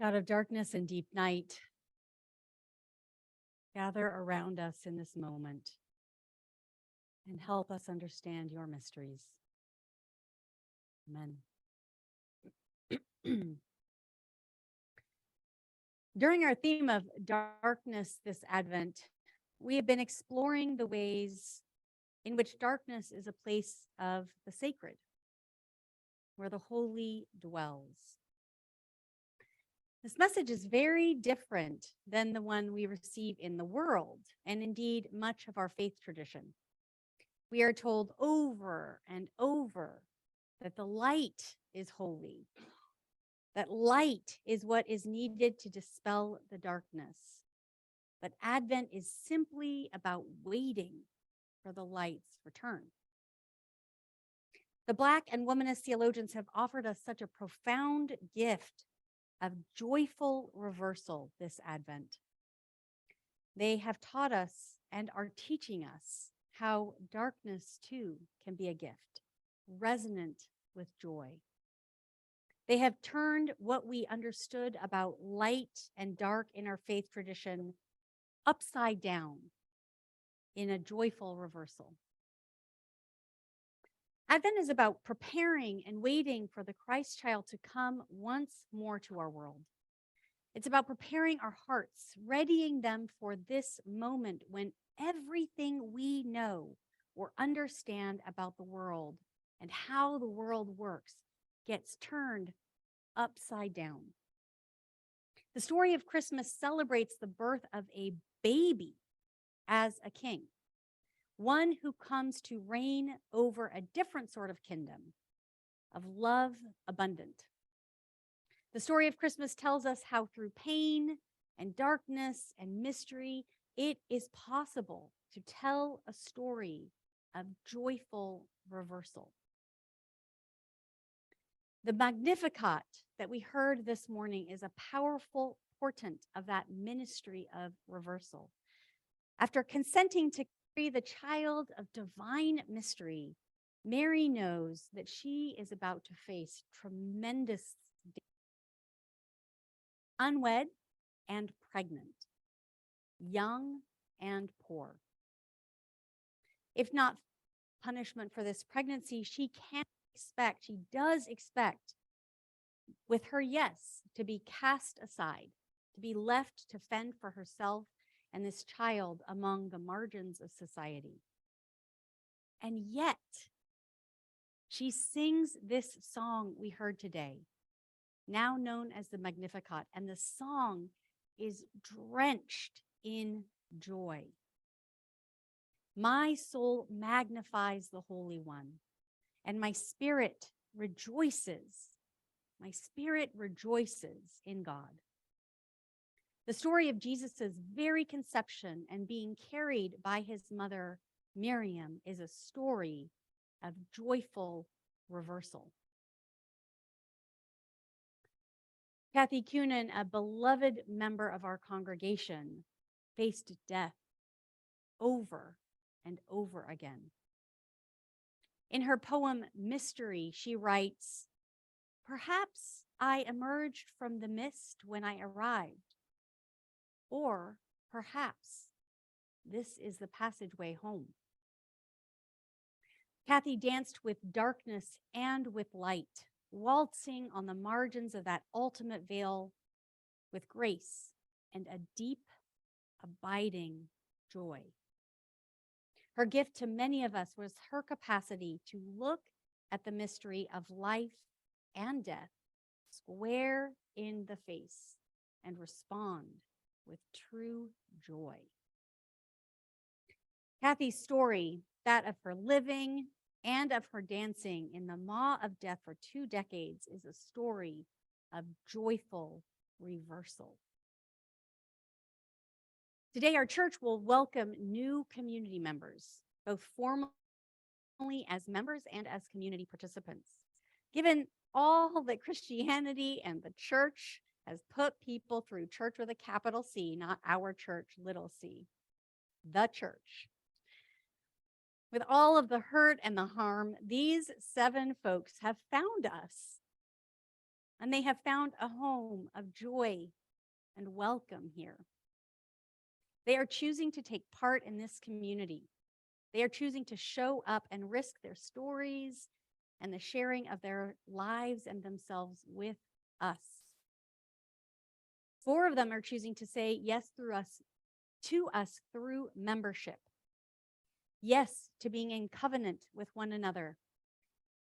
God of darkness and deep night, gather around us in this moment and help us understand your mysteries. Amen. During our theme of darkness this Advent, we have been exploring the ways in which darkness is a place of the sacred, where the holy dwells. This message is very different than the one we receive in the world, and indeed much of our faith tradition. We are told over and over that the light is holy, that light is what is needed to dispel the darkness. But Advent is simply about waiting for the light's return. The Black and womanist theologians have offered us such a profound gift of joyful reversal this Advent. They have taught us and are teaching us how darkness too can be a gift, resonant with joy. They have turned what we understood about light and dark in our faith tradition upside down in a joyful reversal. Advent is about preparing and waiting for the Christ child to come once more to our world. It's about preparing our hearts, readying them for this moment when everything we know or understand about the world and how the world works gets turned upside down. The story of Christmas celebrates the birth of a baby as a king, one who comes to reign over a different sort of kingdom, of love abundant. The story of Christmas tells us how through pain and darkness and mystery, it is possible to tell a story of joyful reversal. The Magnificat that we heard this morning is a powerful portent of that ministry of reversal. After consenting to carry the child of divine mystery, Mary knows that she is about to face tremendous danger. Unwed and pregnant, young and poor. If not punishment for this pregnancy, she does expect, with her yes, to be cast aside, to be left to fend for herself and this child among the margins of society. And yet, she sings this song we heard today, now known as the Magnificat, and the song is drenched in joy. My soul magnifies the Holy One, and my spirit rejoices. My spirit rejoices in God. The story of Jesus's very conception and being carried by his mother, Miriam, is a story of joyful reversal. Kathy Kunin, a beloved member of our congregation, faced death over and over again. In her poem, Mystery, she writes, "Perhaps I emerged from the mist when I arrived, or perhaps this is the passageway home." Kathy danced with darkness and with light, waltzing on the margins of that ultimate veil with grace and a deep, abiding joy. Her gift to many of us was her capacity to look at the mystery of life and death square in the face and respond with true joy. Kathy's story, that of her living and of her dancing in the maw of death for 2 decades, is a story of joyful reversal. Today, our church will welcome new community members, both formally as members and as community participants. Given all that Christianity and the church has put people through, church with a capital C, not our church, little c, the church. With all of the hurt and the harm, these 7 folks have found us. and they have found a home of joy and welcome here. They are choosing to take part in this community. They are choosing to show up and risk their stories and the sharing of their lives and themselves with us. 4 of them are choosing to say yes to us through membership. Yes to being in covenant with one another.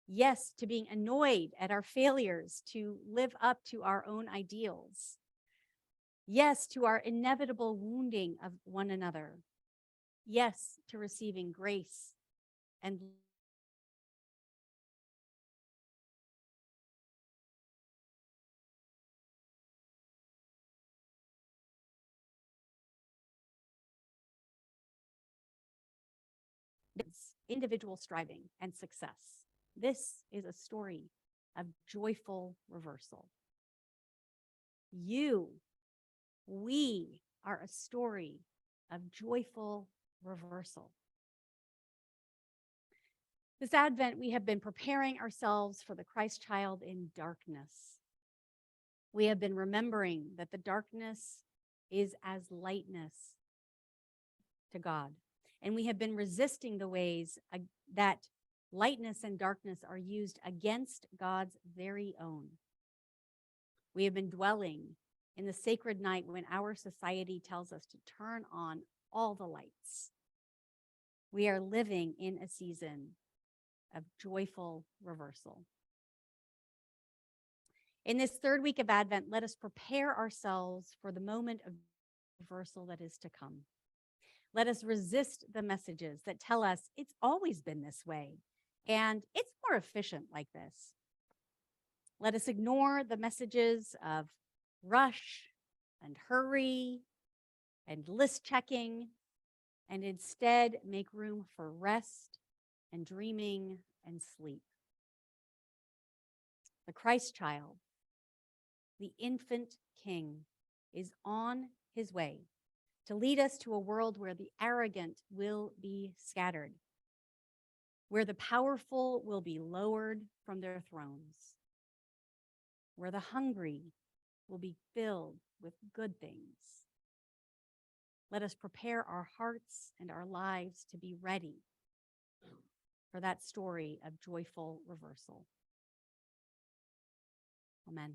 Yes to being annoyed at our failures to live up to our own ideals. Yes to our inevitable wounding of one another. Yes to receiving grace and individual striving and success. This is a story of joyful reversal. We are a story of joyful reversal. This Advent, we have been preparing ourselves for the Christ child in darkness. We have been remembering that the darkness is as lightness to God. And we have been resisting the ways that lightness and darkness are used against God's very own. We have been dwelling in the sacred night when our society tells us to turn on all the lights. We are living in a season of joyful reversal. In this 3rd week of Advent, let us prepare ourselves for the moment of reversal that is to come. Let us resist the messages that tell us it's always been this way and it's more efficient like this. Let us ignore the messages of rush and hurry and list checking and instead make room for rest and dreaming and sleep. The Christ child, the infant king, is on his way to lead us to a world where the arrogant will be scattered, where the powerful will be lowered from their thrones, where the hungry will be filled with good things. Let us prepare our hearts and our lives to be ready for that story of joyful reversal. Amen.